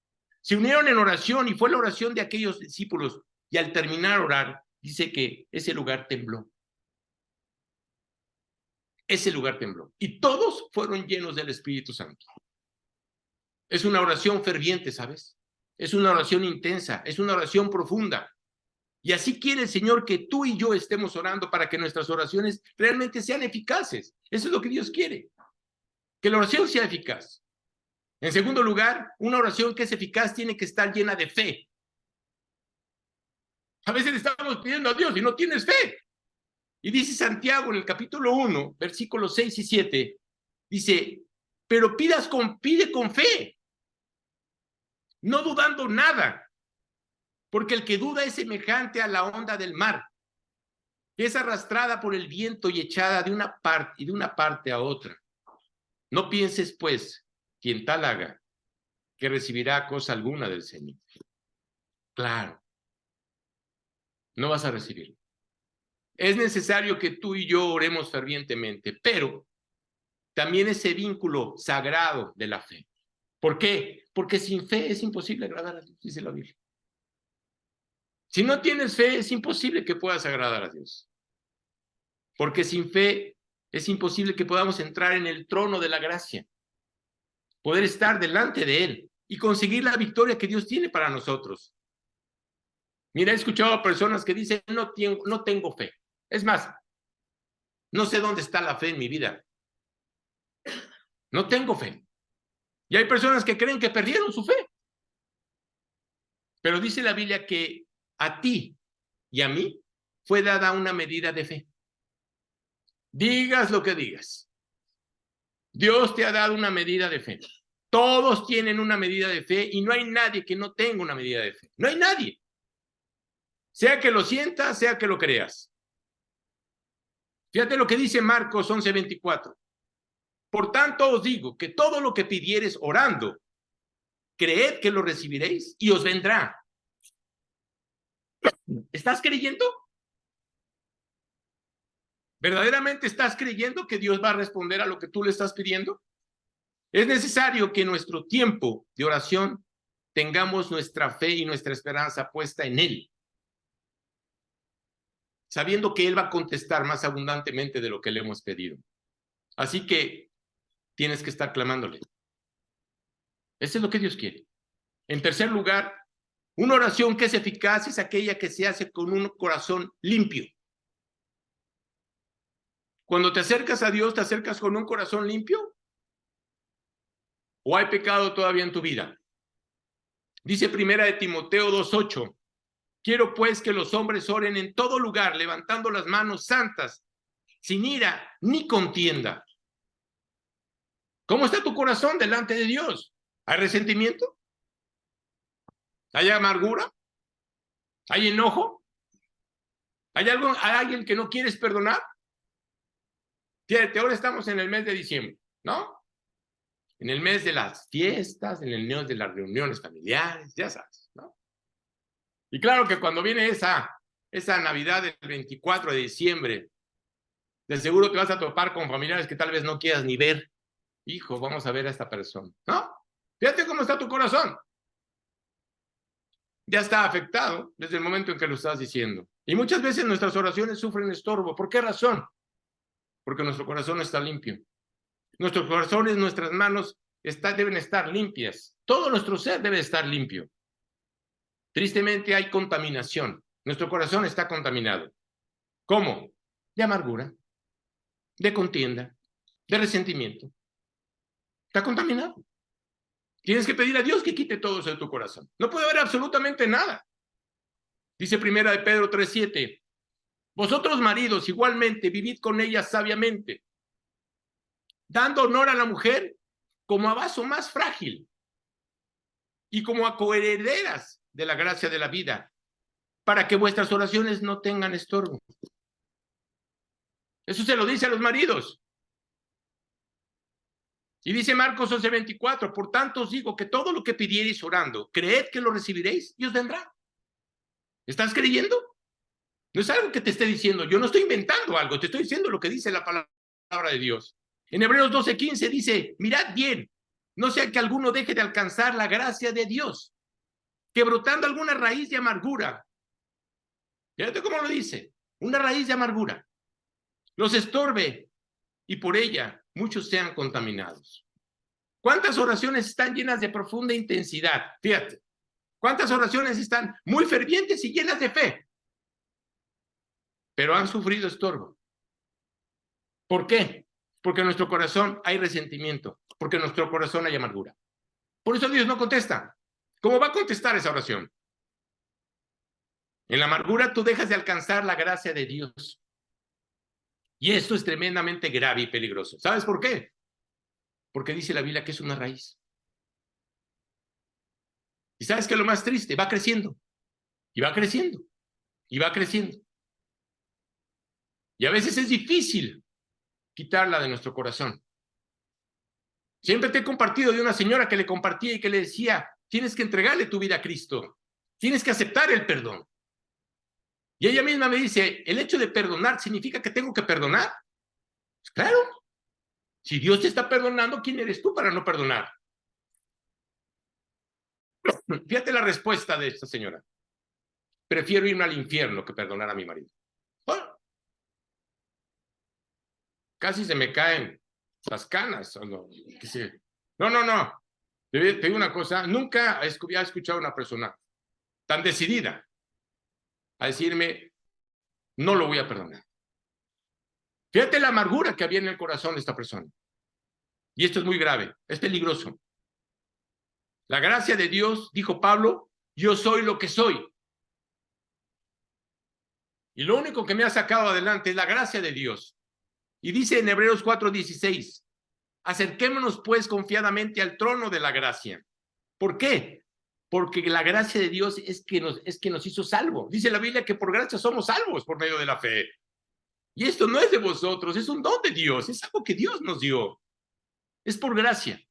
se unieron en oración y fue la oración de aquellos discípulos. Y al terminar orar, dice que ese lugar tembló. Ese lugar tembló. Y todos fueron llenos del Espíritu Santo. Es una oración ferviente, ¿sabes? Es una oración intensa, es una oración profunda. Y así quiere el Señor que tú y yo estemos orando para que nuestras oraciones realmente sean eficaces. Eso es lo que Dios quiere, que la oración sea eficaz. En segundo lugar, una oración que es eficaz tiene que estar llena de fe. A veces le estamos pidiendo a Dios y no tienes fe. Y dice Santiago en el capítulo 1, versículos 6 y 7, dice, pero pide con fe, no dudando nada, porque el que duda es semejante a la onda del mar, que es arrastrada por el viento y echada de una parte a otra. No pienses, pues, quien tal haga, que recibirá cosa alguna del Señor. Claro, no vas a recibirlo. Es necesario que tú y yo oremos fervientemente, pero también ese vínculo sagrado de la fe. ¿Por qué? Porque sin fe es imposible agradar a Dios, dice la Biblia. Si no tienes fe, es imposible que puedas agradar a Dios. Porque sin fe es imposible que podamos entrar en el trono de la gracia, poder estar delante de Él y conseguir la victoria que Dios tiene para nosotros. Mira, he escuchado a personas que dicen, no tengo fe. Es más, no sé dónde está la fe en mi vida. No tengo fe. Y hay personas que creen que perdieron su fe. Pero dice la Biblia que a ti y a mí fue dada una medida de fe. Digas lo que digas. Dios te ha dado una medida de fe. Todos tienen una medida de fe y no hay nadie que no tenga una medida de fe. No hay nadie. Sea que lo sientas, sea que lo creas. Fíjate lo que dice Marcos 11:24. Por tanto os digo que todo lo que pidiereis orando, creed que lo recibiréis y os vendrá. ¿Estás creyendo? ¿Verdaderamente estás creyendo que Dios va a responder a lo que tú le estás pidiendo? Es necesario que en nuestro tiempo de oración tengamos nuestra fe y nuestra esperanza puesta en Él, sabiendo que Él va a contestar más abundantemente de lo que le hemos pedido. Así que tienes que estar clamándole. Eso es lo que Dios quiere. En tercer lugar, una oración que es eficaz es aquella que se hace con un corazón limpio. Cuando te acercas a Dios, ¿te acercas con un corazón limpio? ¿O hay pecado todavía en tu vida? Dice Primera de Timoteo 2:8. Quiero pues que los hombres oren en todo lugar, levantando las manos santas, sin ira ni contienda. ¿Cómo está tu corazón delante de Dios? ¿Hay resentimiento? ¿Hay amargura? ¿Hay enojo? ¿Hay alguien que no quieres perdonar? Fíjate, ahora estamos en el mes de diciembre, ¿no? En el mes de las fiestas, en el mes de las reuniones familiares, ya sabes, ¿no? Y claro que cuando viene esa Navidad del 24 de diciembre, de seguro te vas a topar con familiares que tal vez no quieras ni ver. Hijo, vamos a ver a esta persona, ¿no? Fíjate cómo está tu corazón. Ya está afectado desde el momento en que lo estás diciendo. Y muchas veces nuestras oraciones sufren estorbo. ¿Por qué razón? Porque nuestro corazón no está limpio. Nuestros corazones, nuestras manos deben estar limpias. Todo nuestro ser debe estar limpio. Tristemente hay contaminación. Nuestro corazón está contaminado. ¿Cómo? De amargura, de contienda, de resentimiento. Está contaminado. Tienes que pedir a Dios que quite todo eso de tu corazón. No puede haber absolutamente nada. Dice Primera de Pedro 3:7. Vosotros maridos igualmente vivid con ella sabiamente, dando honor a la mujer como a vaso más frágil y como a coherederas de la gracia de la vida, para que vuestras oraciones no tengan estorbo. Eso se lo dice a los maridos. Y dice Marcos 11:24, por tanto os digo que todo lo que pidiereis orando, creed que lo recibiréis y os vendrá. ¿Estás creyendo? No es algo que te esté diciendo, yo no estoy inventando algo, te estoy diciendo lo que dice la palabra de Dios. En Hebreos 12:15 dice, mirad bien, no sea que alguno deje de alcanzar la gracia de Dios, que brotando alguna raíz de amargura, fíjate cómo lo dice, una raíz de amargura, los estorbe y por ella muchos sean contaminados. ¿Cuántas oraciones están llenas de profunda intensidad? Fíjate, ¿cuántas oraciones están muy fervientes y llenas de fe? Pero han sufrido estorbo. ¿Por qué? Porque en nuestro corazón hay resentimiento, porque en nuestro corazón hay amargura. Por eso Dios no contesta. ¿Cómo va a contestar esa oración? En la amargura tú dejas de alcanzar la gracia de Dios. Y esto es tremendamente grave y peligroso. ¿Sabes por qué? Porque dice la Biblia que es una raíz. ¿Y sabes qué es lo más triste? Va creciendo, y va creciendo, y va creciendo. Y a veces es difícil quitarla de nuestro corazón. Siempre te he compartido de una señora que le compartía y que le decía, tienes que entregarle tu vida a Cristo, tienes que aceptar el perdón. Y ella misma me dice, ¿el hecho de perdonar significa que tengo que perdonar? Pues claro, si Dios te está perdonando, ¿quién eres tú para no perdonar? Fíjate la respuesta de esta señora. Prefiero irme al infierno que perdonar a mi marido. Bueno, casi se me caen las canas. No. Te digo una cosa, nunca había escuchado a una persona tan decidida a decirme, no lo voy a perdonar. Fíjate la amargura que había en el corazón de esta persona. Y esto es muy grave, es peligroso. La gracia de Dios, dijo Pablo, yo soy lo que soy. Y lo único que me ha sacado adelante es la gracia de Dios. Y dice en Hebreos 4:16, acerquémonos pues confiadamente al trono de la gracia. ¿Por qué? porque la gracia de Dios es que nos hizo salvos. Dice la Biblia que por gracia somos salvos por medio de la fe. Y esto no es de vosotros, es un don de Dios, es algo que Dios nos dio. Es por gracia.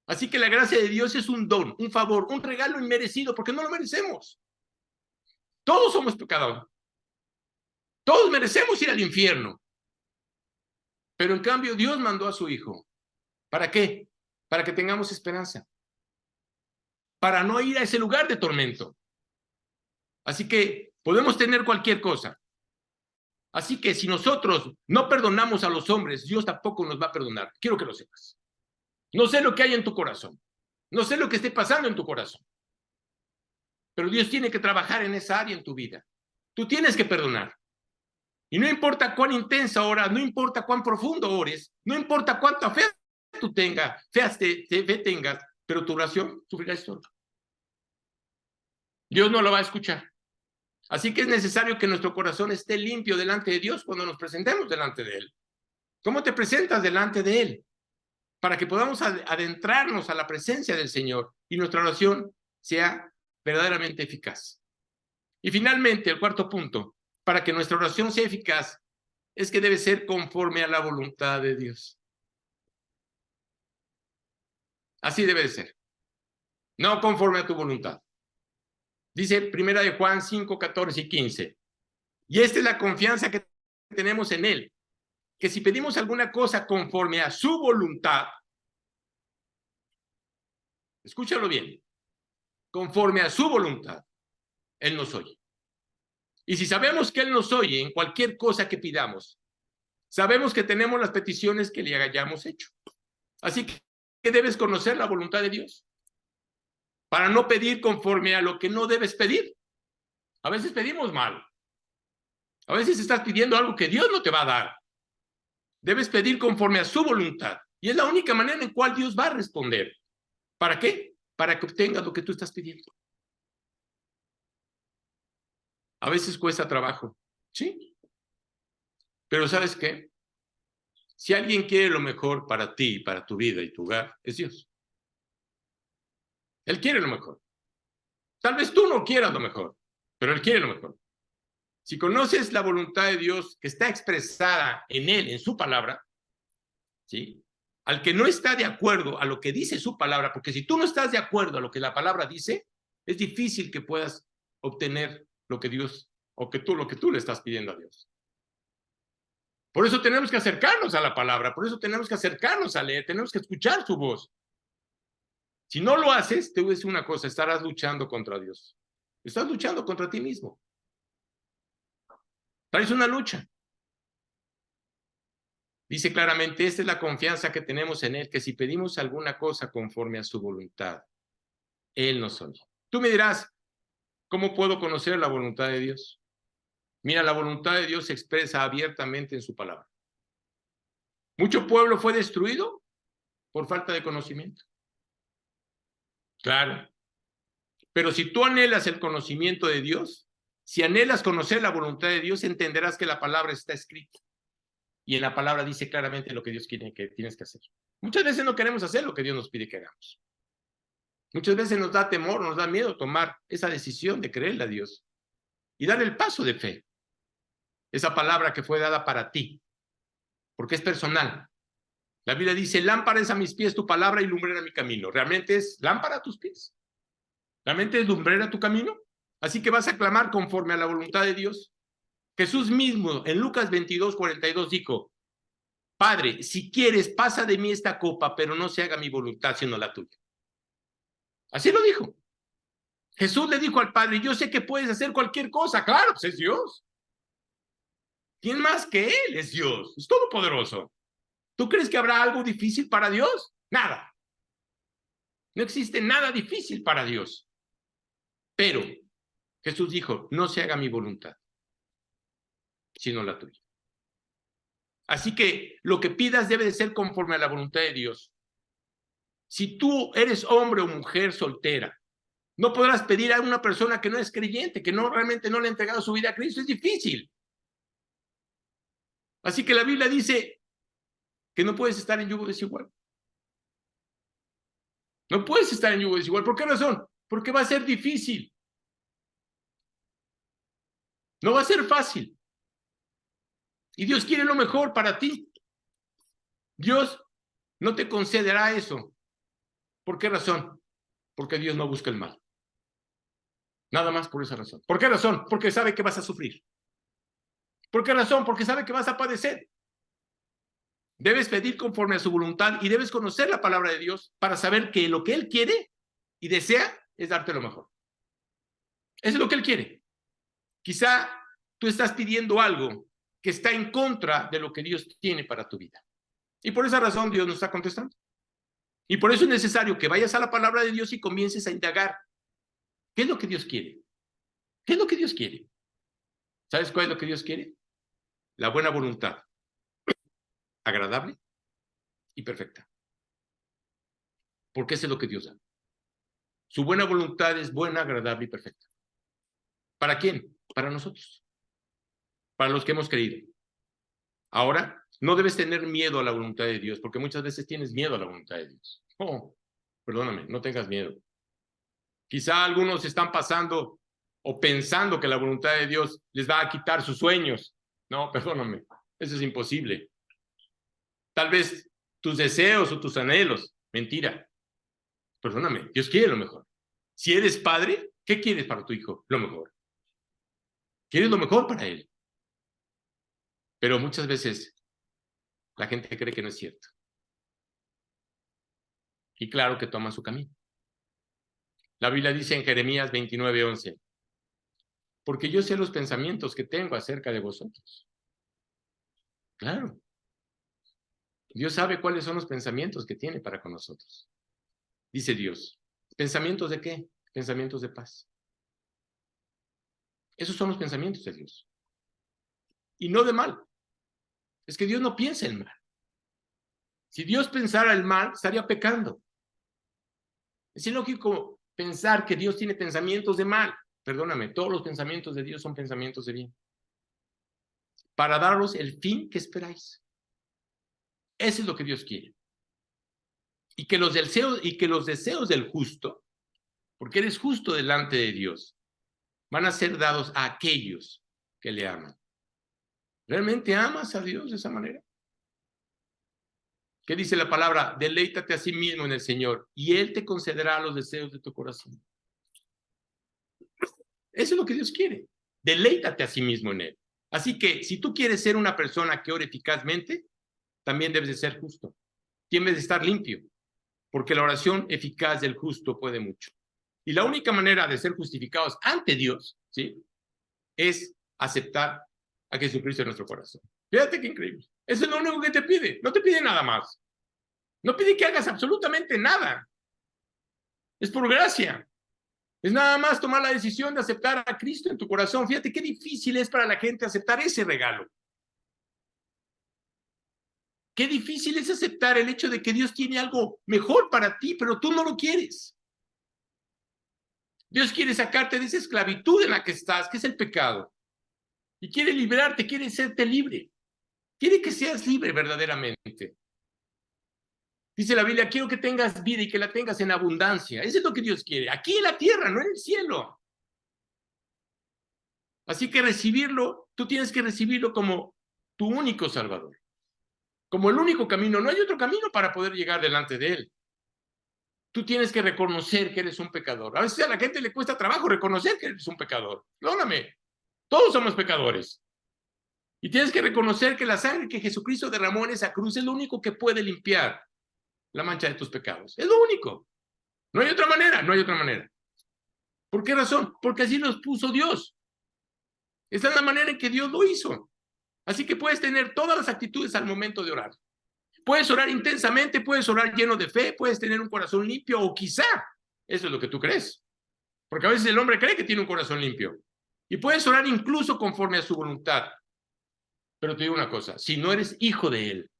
Así que la gracia de Dios es un don, un favor, un regalo inmerecido, porque no lo merecemos. Todos somos pecadores. Todos merecemos ir al infierno. Pero en cambio Dios mandó a su Hijo. ¿Para qué? Para que tengamos esperanza. Para no ir a ese lugar de tormento. Así que podemos tener cualquier cosa. Así que si nosotros no perdonamos a los hombres, Dios tampoco nos va a perdonar. Quiero que lo sepas. No sé lo que hay en tu corazón. No sé lo que esté pasando en tu corazón. Pero Dios tiene que trabajar en esa área en tu vida. Tú tienes que perdonar. Y no importa cuán intensa oras, no importa cuán profundo ores, no importa cuánta fe tú tengas, fe tengas, pero tu oración sufrirá esto. Dios no lo va a escuchar. Así que es necesario que nuestro corazón esté limpio delante de Dios cuando nos presentemos delante de Él. ¿Cómo te presentas delante de Él? Para que podamos adentrarnos a la presencia del Señor y nuestra oración sea verdaderamente eficaz. Y finalmente, el cuarto punto, para que nuestra oración sea eficaz, es que debe ser conforme a la voluntad de Dios. Así debe de ser. No conforme a tu voluntad. Dice primera de Juan 5, 14 y 15. Y esta es la confianza que tenemos en Él, que si pedimos alguna cosa conforme a su voluntad, escúchalo bien, conforme a su voluntad, Él nos oye. Y si sabemos que Él nos oye en cualquier cosa que pidamos, sabemos que tenemos las peticiones que le hayamos hecho. Así que debes conocer la voluntad de Dios para no pedir conforme a lo que no debes pedir. A veces pedimos mal. A veces estás pidiendo algo que Dios no te va a dar. Debes pedir conforme a su voluntad. Y es la única manera en cual Dios va a responder. ¿Para qué? Para que obtengas lo que tú estás pidiendo. A veces cuesta trabajo. Sí. Pero ¿sabes qué? Si alguien quiere lo mejor para ti, para tu vida y tu hogar, es Dios. Él quiere lo mejor. Tal vez tú no quieras lo mejor, pero Él quiere lo mejor. Si conoces la voluntad de Dios que está expresada en Él, en su palabra, ¿sí? Al que no está de acuerdo a lo que dice su palabra, porque si tú no estás de acuerdo a lo que la palabra dice, es difícil que puedas obtener lo que Dios, o que lo que tú le estás pidiendo a Dios. Por eso tenemos que acercarnos a la palabra, por eso tenemos que acercarnos a leer, tenemos que escuchar su voz. Si no lo haces, te voy a decir una cosa, estarás luchando contra Dios. Estás luchando contra ti mismo. Traes una lucha. Dice claramente, esta es la confianza que tenemos en Él, que si pedimos alguna cosa conforme a su voluntad, Él nos oye. Tú me dirás, ¿cómo puedo conocer la voluntad de Dios? Mira, la voluntad de Dios se expresa abiertamente en su palabra. Mucho pueblo fue destruido por falta de conocimiento. Claro. Pero si tú anhelas el conocimiento de Dios, si anhelas conocer la voluntad de Dios, entenderás que la palabra está escrita. Y en la palabra dice claramente lo que Dios quiere que tienes que hacer. Muchas veces no queremos hacer lo que Dios nos pide que hagamos. Muchas veces nos da temor, nos da miedo tomar esa decisión de creerle a Dios y dar el paso de fe. Esa palabra que fue dada para ti, porque es personal. La Biblia dice, lámpara es a mis pies tu palabra y lumbrera mi camino. ¿Realmente es lámpara a tus pies? ¿Realmente es lumbrera tu camino? Así que vas a clamar conforme a la voluntad de Dios. Jesús mismo en Lucas 22:42 dijo, Padre, si quieres, pasa de mí esta copa, pero no se haga mi voluntad, sino la tuya. Así lo dijo. Jesús le dijo al Padre, yo sé que puedes hacer cualquier cosa. Claro, pues es Dios. ¿Quién más que Él es Dios? Es todopoderoso. ¿Tú crees que habrá algo difícil para Dios? Nada. No existe nada difícil para Dios. Pero Jesús dijo, no se haga mi voluntad, sino la tuya. Así que lo que pidas debe de ser conforme a la voluntad de Dios. Si tú eres hombre o mujer soltera, no podrás pedir a una persona que no es creyente, que no realmente no le ha entregado su vida a Cristo. Es difícil. Así que la Biblia dice que no puedes estar en yugo desigual. No puedes estar en yugo desigual. ¿Por qué razón? Porque va a ser difícil. No va a ser fácil. Y Dios quiere lo mejor para ti. Dios no te concederá eso. ¿Por qué razón? Porque Dios no busca el mal. Nada más por esa razón. ¿Por qué razón? Porque sabe que vas a sufrir. ¿Por qué razón? Porque sabe que vas a padecer. Debes pedir conforme a su voluntad y debes conocer la palabra de Dios para saber que lo que Él quiere y desea es darte lo mejor. Eso es lo que Él quiere. Quizá tú estás pidiendo algo que está en contra de lo que Dios tiene para tu vida. Y por esa razón Dios no está contestando. Y por eso es necesario que vayas a la palabra de Dios y comiences a indagar. ¿Qué es lo que Dios quiere? ¿Qué es lo que Dios quiere? ¿Sabes cuál es lo que Dios quiere? La buena voluntad, agradable y perfecta. Porque eso es lo que Dios da. Su buena voluntad es buena, agradable y perfecta. ¿Para quién? Para nosotros. Para los que hemos creído. Ahora, no debes tener miedo a la voluntad de Dios, porque muchas veces tienes miedo a la voluntad de Dios. Oh, perdóname, no tengas miedo. Quizá algunos están pasando o pensando que la voluntad de Dios les va a quitar sus sueños. No, perdóname, eso es imposible. Tal vez tus deseos o tus anhelos, mentira. Perdóname, Dios quiere lo mejor. Si eres padre, ¿qué quieres para tu hijo? Lo mejor. Quieres lo mejor para él. Pero muchas veces la gente cree que no es cierto. Y claro que toma su camino. La Biblia dice en Jeremías 29:11, porque yo sé los pensamientos que tengo acerca de vosotros. Claro. Dios sabe cuáles son los pensamientos que tiene para con nosotros. Dice Dios, ¿pensamientos de qué? Pensamientos de paz. Esos son los pensamientos de Dios. Y no de mal. Es que Dios no piensa en mal. Si Dios pensara el mal, estaría pecando. Es ilógico pensar que Dios tiene pensamientos de mal. Perdóname, todos los pensamientos de Dios son pensamientos de bien. Para daros el fin que esperáis. Eso es lo que Dios quiere. Y que los deseos del justo, porque eres justo delante de Dios, van a ser dados a aquellos que le aman. ¿Realmente amas a Dios de esa manera? ¿Qué dice la palabra? Deleítate a sí mismo en el Señor y Él te concederá los deseos de tu corazón. Eso es lo que Dios quiere. Deleítate a sí mismo en Él. Así que si tú quieres ser una persona que ore eficazmente, también debes de ser justo. Tienes de estar limpio, porque la oración eficaz del justo puede mucho. Y la única manera de ser justificados ante Dios, ¿sí?, es aceptar a Jesucristo en nuestro corazón. Fíjate qué increíble. Eso es lo único que te pide. No te pide nada más. No pide que hagas absolutamente nada. Es por gracia. Es nada más tomar la decisión de aceptar a Cristo en tu corazón. Fíjate qué difícil es para la gente aceptar ese regalo. Qué difícil es aceptar el hecho de que Dios tiene algo mejor para ti, pero tú no lo quieres. Dios quiere sacarte de esa esclavitud en la que estás, que es el pecado. Y quiere liberarte, quiere hacerte libre. Quiere que seas libre verdaderamente. Dice la Biblia, quiero que tengas vida y que la tengas en abundancia. Eso es lo que Dios quiere. Aquí en la tierra, no en el cielo. Así que recibirlo, tú tienes que recibirlo como tu único Salvador. Como el único camino. No hay otro camino para poder llegar delante de Él. Tú tienes que reconocer que eres un pecador. A veces a la gente le cuesta trabajo reconocer que eres un pecador. Perdóname, todos somos pecadores. Y tienes que reconocer que la sangre que Jesucristo derramó en esa cruz es lo único que puede limpiar la mancha de tus pecados. Es lo único. No hay otra manera, no hay otra manera. ¿Por qué razón? Porque así los puso Dios. Esa es la manera en que Dios lo hizo. Así que puedes tener todas las actitudes al momento de orar. Puedes orar intensamente, puedes orar lleno de fe, puedes tener un corazón limpio o quizá eso es lo que tú crees. Porque a veces el hombre cree que tiene un corazón limpio. Y puedes orar incluso conforme a su voluntad. Pero te digo una cosa, si no eres hijo de Él,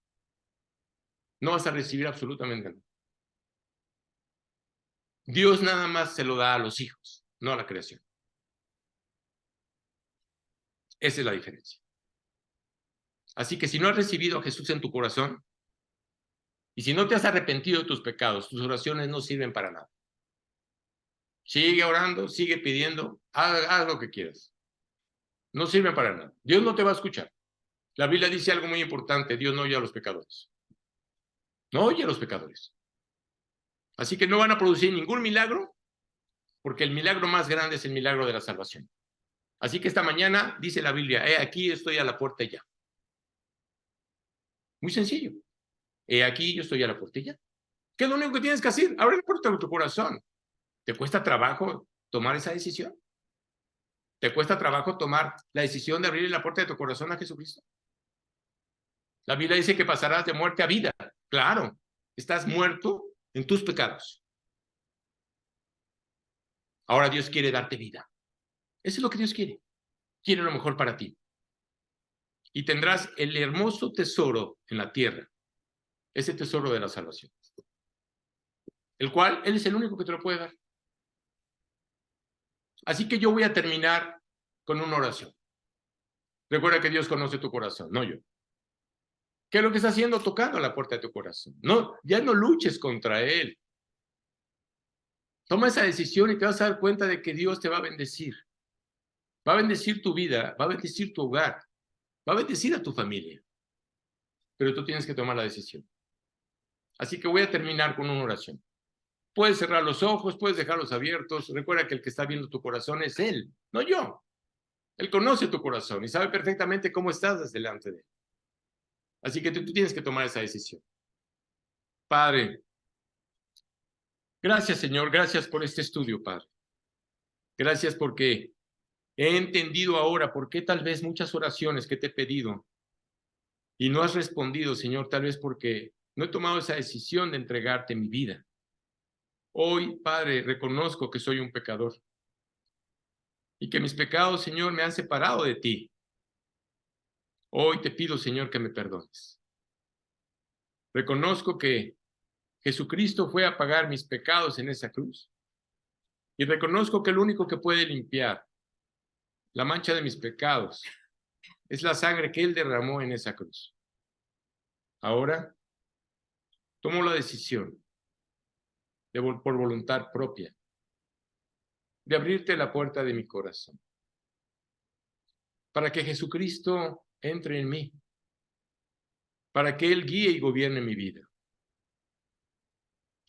no vas a recibir absolutamente nada. Dios nada más se lo da a los hijos, no a la creación. Esa es la diferencia. Así que si no has recibido a Jesús en tu corazón, y si no te has arrepentido de tus pecados, tus oraciones no sirven para nada. Sigue orando, sigue pidiendo, haz lo que quieras. No sirve para nada. Dios no te va a escuchar. La Biblia dice algo muy importante: Dios no oye a los pecadores. No oye a los pecadores. Así que no van a producir ningún milagro, porque el milagro más grande es el milagro de la salvación. Así que esta mañana dice la Biblia: aquí estoy a la puerta ya. Muy sencillo. Aquí yo estoy a la puerta ya. ¿Qué es lo único que tienes que hacer? Abre la puerta de tu corazón. ¿Te cuesta trabajo tomar esa decisión? ¿Te cuesta trabajo tomar la decisión de abrir la puerta de tu corazón a Jesucristo? La Biblia dice que pasarás de muerte a vida. Claro, estás muerto en tus pecados. Ahora Dios quiere darte vida. Eso es lo que Dios quiere. Quiere lo mejor para ti. Y tendrás el hermoso tesoro en la tierra. Ese tesoro de la salvación. El cual Él es el único que te lo puede dar. Así que yo voy a terminar con una oración. Recuerda que Dios conoce tu corazón, no yo. ¿Qué es lo que está haciendo? Tocando la puerta de tu corazón. No, ya no luches contra Él. Toma esa decisión y te vas a dar cuenta de que Dios te va a bendecir. Va a bendecir tu vida, va a bendecir tu hogar, va a bendecir a tu familia. Pero tú tienes que tomar la decisión. Así que voy a terminar con una oración. Puedes cerrar los ojos, puedes dejarlos abiertos. Recuerda que el que está viendo tu corazón es Él, no yo. Él conoce tu corazón y sabe perfectamente cómo estás delante de Él. Así que tú tienes que tomar esa decisión. Padre, gracias, Señor, gracias por este estudio, Padre. Gracias porque he entendido ahora por qué tal vez muchas oraciones que te he pedido y no has respondido, Señor, tal vez porque no he tomado esa decisión de entregarte mi vida. Hoy, Padre, reconozco que soy un pecador y que mis pecados, Señor, me han separado de ti. Hoy te pido, Señor, que me perdones. Reconozco que Jesucristo fue a pagar mis pecados en esa cruz. Y reconozco que el único que puede limpiar la mancha de mis pecados es la sangre que Él derramó en esa cruz. Ahora tomo la decisión, por voluntad propia, de abrirte la puerta de mi corazón, para que Jesucristo entre en mí, para que Él guíe y gobierne mi vida.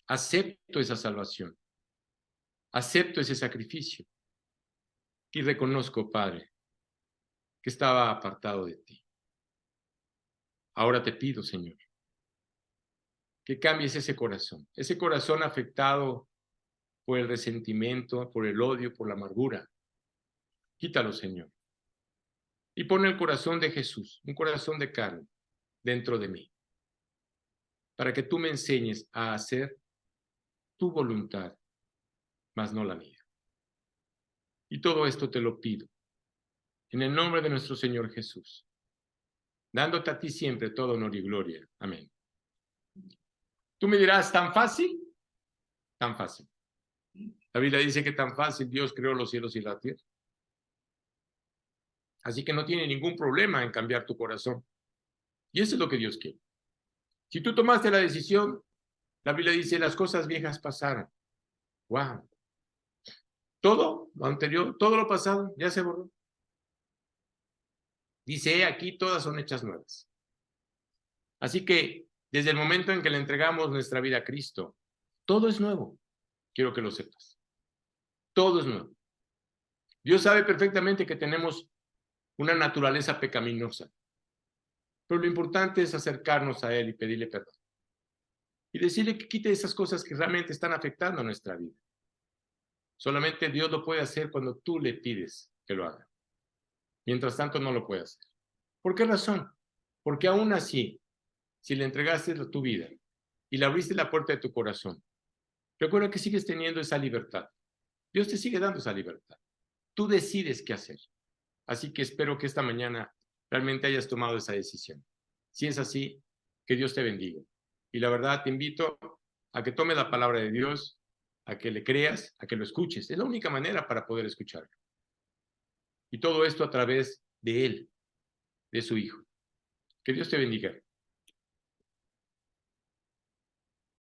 Acepto esa salvación, acepto ese sacrificio y reconozco, Padre, que estaba apartado de ti. Ahora te pido, Señor, que cambies ese corazón afectado por el resentimiento, por el odio, por la amargura. Quítalo, Señor. Y pon el corazón de Jesús, un corazón de carne, dentro de mí, para que tú me enseñes a hacer tu voluntad, mas no la mía. Y todo esto te lo pido, en el nombre de nuestro Señor Jesús, dándote a ti siempre todo honor y gloria. Amén. Tú me dirás, ¿tan fácil? Tan fácil. La Biblia dice que tan fácil Dios creó los cielos y la tierra. Así que no tiene ningún problema en cambiar tu corazón. Y eso es lo que Dios quiere. Si tú tomaste la decisión, la Biblia dice, las cosas viejas pasaron. ¡Wow! Todo lo anterior, todo lo pasado, ya se borró. Dice, aquí todas son hechas nuevas. Así que, desde el momento en que le entregamos nuestra vida a Cristo, todo es nuevo. Quiero que lo sepas. Todo es nuevo. Dios sabe perfectamente que tenemos una naturaleza pecaminosa. Pero lo importante es acercarnos a Él y pedirle perdón. Y decirle que quite esas cosas que realmente están afectando a nuestra vida. Solamente Dios lo puede hacer cuando tú le pides que lo haga. Mientras tanto, no lo puede hacer. ¿Por qué razón? Porque aún así, si le entregaste tu vida y le abriste la puerta de tu corazón, recuerda que sigues teniendo esa libertad. Dios te sigue dando esa libertad. Tú decides qué hacer. Así que espero que esta mañana realmente hayas tomado esa decisión. Si es así, que Dios te bendiga. Y la verdad, te invito a que tomes la palabra de Dios, a que le creas, a que lo escuches. Es la única manera para poder escucharlo. Y todo esto a través de Él, de su Hijo. Que Dios te bendiga.